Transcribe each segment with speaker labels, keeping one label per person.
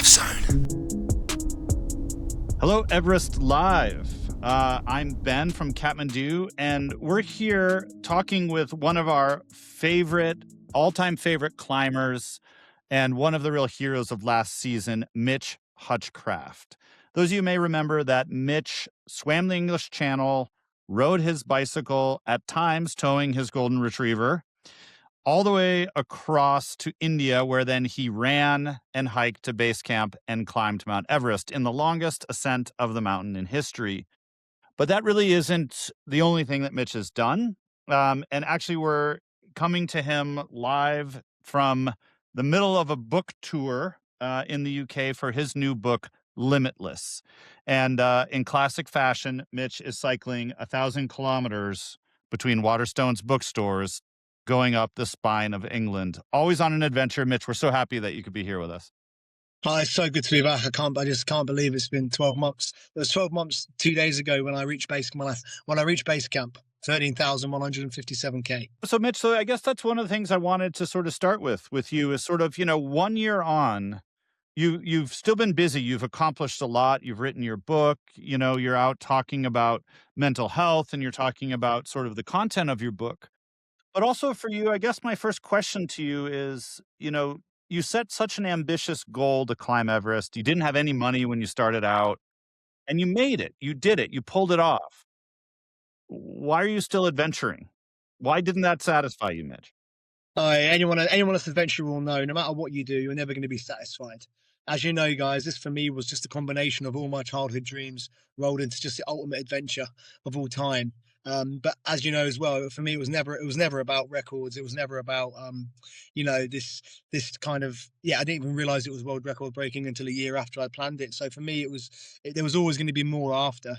Speaker 1: Zone.
Speaker 2: Hello, Everest.Live. I'm Ben from Kathmandu, and we're here talking with one of our all-time favorite climbers and one of the real heroes of last season, Mitch Hutchcraft. Those of you may remember that Mitch swam the English Channel, rode his bicycle, at times towing his golden retriever, all the way across to India, where then he ran and hiked to base camp and climbed Mount Everest in the longest ascent of the mountain in history. But that really isn't the only thing that Mitch has done. And actually, we're coming to him live from the middle of a book tour in the UK for his new book, Limitless. And in classic fashion, Mitch is cycling 1,000 kilometers between Waterstone's bookstores, going up the spine of England. Always on an adventure, Mitch. We're so happy that you could be here with us.
Speaker 3: Oh, it's so good to be back. I just can't believe it's been 12 months. It was 12 months 2 days ago when I reached base camp, 13,157K.
Speaker 2: So Mitch, I guess that's one of the things I wanted to sort of start with you is sort of, 1 year on, you've still been busy. You've accomplished a lot. You've written your book, you're out talking about mental health and you're talking about sort of the content of your book. But also for you, I guess my first question to you is, you set such an ambitious goal to climb Everest. You didn't have any money when you started out, and you made it. You did it. You pulled it off. Why are you still adventuring? Why didn't that satisfy you, Mitch?
Speaker 3: Anyone that's adventurer will know, no matter what you do, you're never going to be satisfied. As you know, guys, this for me was just a combination of all my childhood dreams rolled into just the ultimate adventure of all time. But as you know as well, for me, it was never about records. It was never about, this kind of, I didn't even realize it was world record breaking until a year after I planned it. So for me, there was always going to be more after,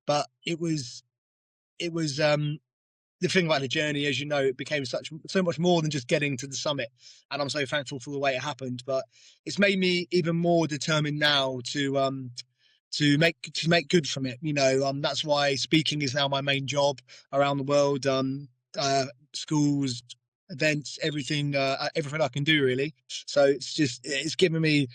Speaker 3: but it was the thing about the journey, as you know, it became so much more than just getting to the summit, and I'm so thankful for the way it happened. But it's made me even more determined now to make good from it. That's why speaking is now my main job around the world. Schools, events, everything I can do really. So it's given me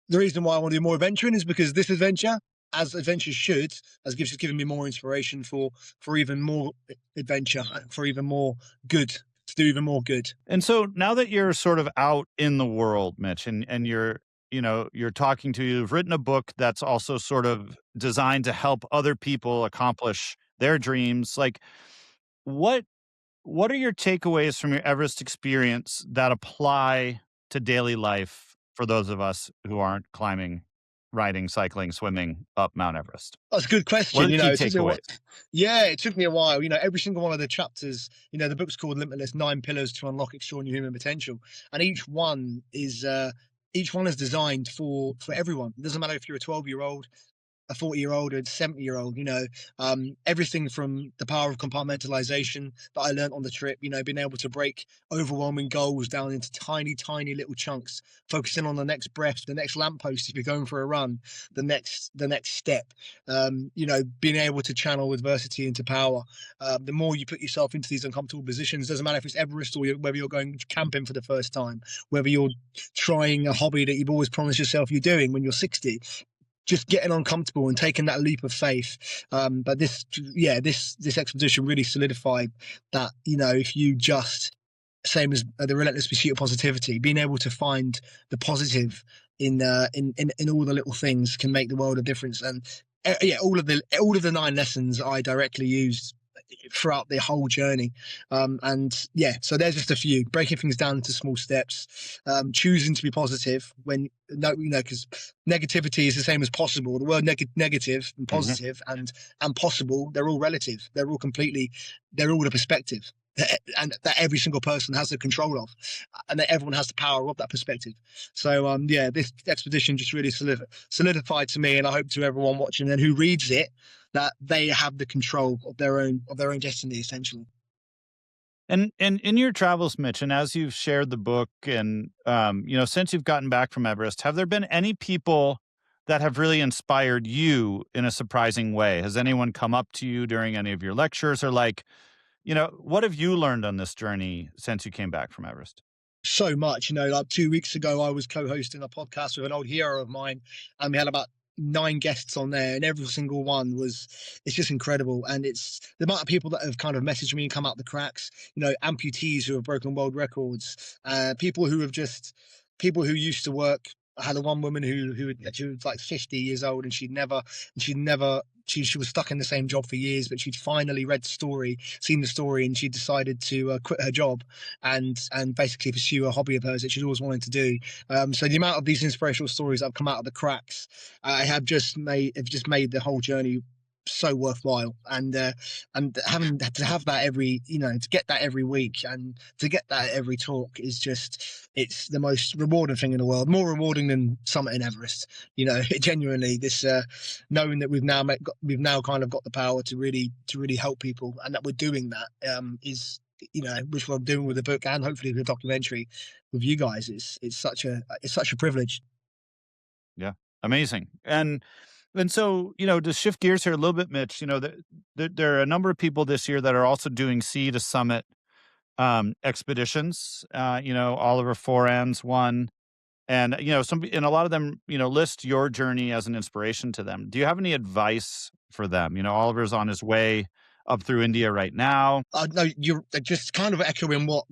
Speaker 3: the reason why I want to do more adventuring is because this adventure, as adventures should, has given me more inspiration for even more adventure, for even more good, to do even more good.
Speaker 2: And so now that you're sort of out in the world, Mitch, and you're you've written a book that's also sort of designed to help other people accomplish their dreams. Like, what are your takeaways from your Everest experience that apply to daily life for those of us who aren't climbing, riding, cycling, swimming up Mount Everest?
Speaker 3: That's a good question.
Speaker 2: What are the key takeaways?
Speaker 3: It took me a while. Every single one of the chapters, the book's called Limitless, 9 Pillars to Unlock Extraordinary Human Potential. And each one is designed for everyone. It doesn't matter if you're a 12-year-old, a 40-year-old, or a 70-year-old, everything from the power of compartmentalization that I learned on the trip, being able to break overwhelming goals down into tiny, tiny little chunks, focusing on the next breath, the next lamppost if you're going for a run, the next step, being able to channel adversity into power. The more you put yourself into these uncomfortable positions, doesn't matter if it's Everest or whether you're going camping for the first time, whether you're trying a hobby that you've always promised yourself you're doing when you're 60, just getting uncomfortable and taking that leap of faith. But this expedition really solidified that, if you just, same as the relentless pursuit of positivity, being able to find the positive in all the little things can make the world a difference. And all of the 9 lessons I directly used throughout the whole journey. So there's just a few: breaking things down into small steps, choosing to be positive because negativity is the same as possible. The word negative and positive and possible, they're all relative. They're all the perspective and that every single person has the control of, and that everyone has the power of that perspective. So this expedition just really solidified to me, and I hope to everyone watching and who reads it, that they have the control of their own destiny, essentially.
Speaker 2: And in your travels, Mitch, and as you've shared the book and, since you've gotten back from Everest, have there been any people that have really inspired you in a surprising way? Has anyone come up to you during any of your lectures or what have you learned on this journey since you came back from Everest?
Speaker 3: So much, like 2 weeks ago, I was co-hosting a podcast with an old hero of mine, and we had about 9 guests on there, and every single one was, it's just incredible. And it's the amount of people that have kind of messaged me and come out the cracks, amputees who have broken world records, people who have just, people who used to work. I had a one woman she was like 50 years old, and she'd never she was stuck in the same job for years, but she'd finally seen the story, and she decided to quit her job and basically pursue a hobby of hers that she'd always wanted to do. So the amount of these inspirational stories that have come out of the cracks, have just made the whole journey so worthwhile. And having to have that to get that every week and to get that every talk is just, it's the most rewarding thing in the world, more rewarding than summiting Everest. Genuinely, this knowing that we've now kind of got the power to really help people, and that we're doing that, is, which I'm doing with the book and hopefully the documentary with you guys. It's such a privilege.
Speaker 2: Yeah, amazing. And so, to shift gears here a little bit, Mitch, there are a number of people this year that are also doing sea to summit expeditions. Oliver Foran's one, and and a lot of them, list your journey as an inspiration to them. Do you have any advice for them? Oliver's on his way up through India right now.
Speaker 3: No, you're just kind of echoing what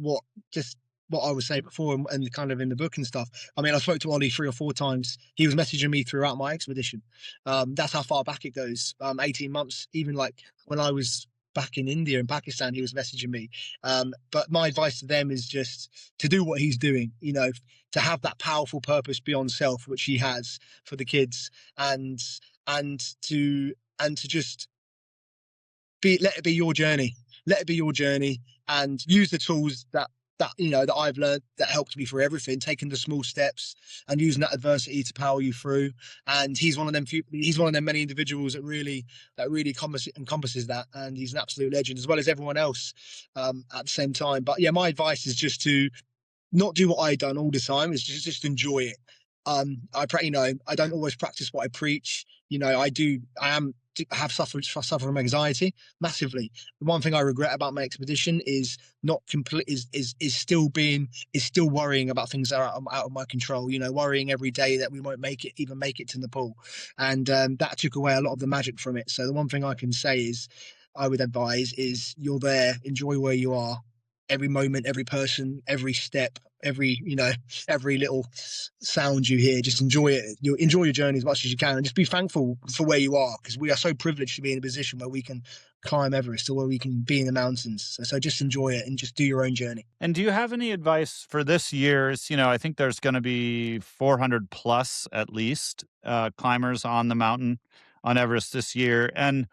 Speaker 3: I was saying before, and kind of in the book and stuff. I mean, I spoke to Ollie 3 or 4 times. He was messaging me throughout my expedition. That's how far back it goes. 18 months, even like when I was back in India and Pakistan, he was messaging me. But my advice to them is just to do what he's doing, to have that powerful purpose beyond self, which he has for the kids, and to just let it be your journey. Let it be your journey, and use the tools that I've learned that helped me through everything, taking the small steps and using that adversity to power you through. And he's one of them many individuals that really encompasses that, and he's an absolute legend, as well as everyone else, at the same time. But yeah, my advice is just to not do what I done all the time, is just enjoy it. I don't always practice what I preach. I have suffered from anxiety massively. The one thing I regret about my expedition is not complete is still worrying about things that are out of my control. Worrying every day that we won't make it to Nepal, and that took away a lot of the magic from it. So the one thing I can say is, I would advise is, you're there, enjoy where you are, every moment, every person, every step, every little sound you hear. Just enjoy it. You enjoy your journey as much as you can, and just be thankful for where you are, because we are so privileged to be in a position where we can climb Everest, or where we can be in the mountains. So just enjoy it and just do your own journey.
Speaker 2: And do you have any advice for this year's? I think there's going to be 400 plus at least climbers on the mountain on Everest this year. And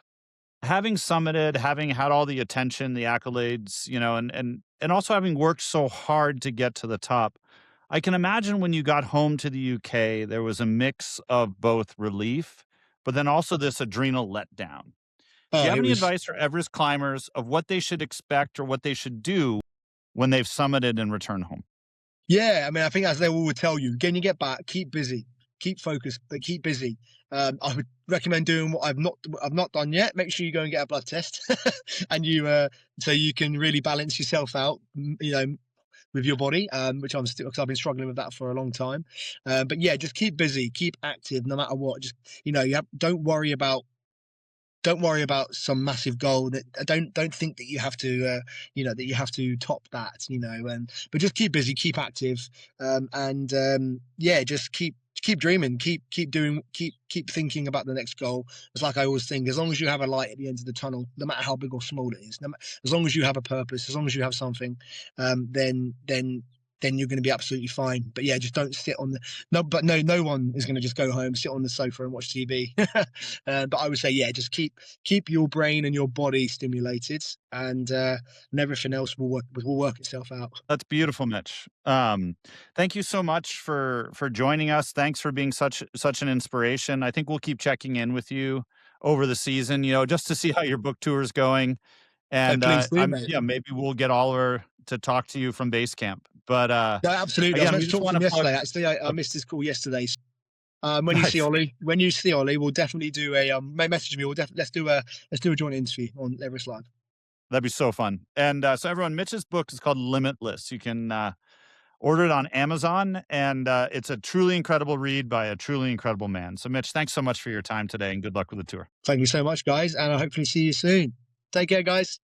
Speaker 2: having summited, having had all the attention, the accolades, and also having worked so hard to get to the top, I can imagine when you got home to the UK, there was a mix of both relief, but then also this adrenal letdown. Do you
Speaker 3: Oh,
Speaker 2: have
Speaker 3: it
Speaker 2: any
Speaker 3: was
Speaker 2: advice for Everest climbers of what they should expect or what they should do when they've summited and return home?
Speaker 3: Yeah, I mean, I think as they all would tell you, when you get back, keep busy, keep focused, but keep busy. I would recommend doing what I've not done yet. Make sure you go and get a blood test, and so you can really balance yourself out, with your body, which I'm still, because I've been struggling with that for a long time. But yeah, just keep busy, keep active, no matter what. Just, don't worry about some massive goal. That don't think that you have to top that, and but just keep busy, keep active, and yeah, just keep dreaming, keep thinking about the next goal. It's like I always think, as long as you have a light at the end of the tunnel, no matter how big or small it is, as long as you have a purpose, as long as you have something, then you're going to be absolutely fine. But yeah, just don't sit on the no one is going to just go home, sit on the sofa and watch TV. But I would say, yeah, just keep your brain and your body stimulated, and everything else will work itself out.
Speaker 2: That's beautiful, Mitch. Thank you so much for joining us. Thanks for being such an inspiration. I think we'll keep checking in with you over the season, just to see how your book tour is going.
Speaker 3: So
Speaker 2: And
Speaker 3: please do,
Speaker 2: I'm
Speaker 3: mate.
Speaker 2: yeah, maybe we'll get Oliver to talk to you from base camp. But
Speaker 3: No, absolutely. I was
Speaker 2: again,
Speaker 3: meant
Speaker 2: we
Speaker 3: to
Speaker 2: just
Speaker 3: talk to
Speaker 2: want
Speaker 3: him
Speaker 2: to plug.
Speaker 3: yesterday. Actually, I missed his call yesterday.
Speaker 2: Nice.
Speaker 3: When you see Ollie, we'll definitely do message me. Let's do a joint interview on Everest.Live.
Speaker 2: That'd be so fun. And so everyone, Mitch's book is called Limitless. You can order it on Amazon, and it's a truly incredible read by a truly incredible man. So, Mitch, thanks so much for your time today, and good luck with the tour.
Speaker 3: Thank you so much, guys, and I'll hopefully see you soon. Take care, guys.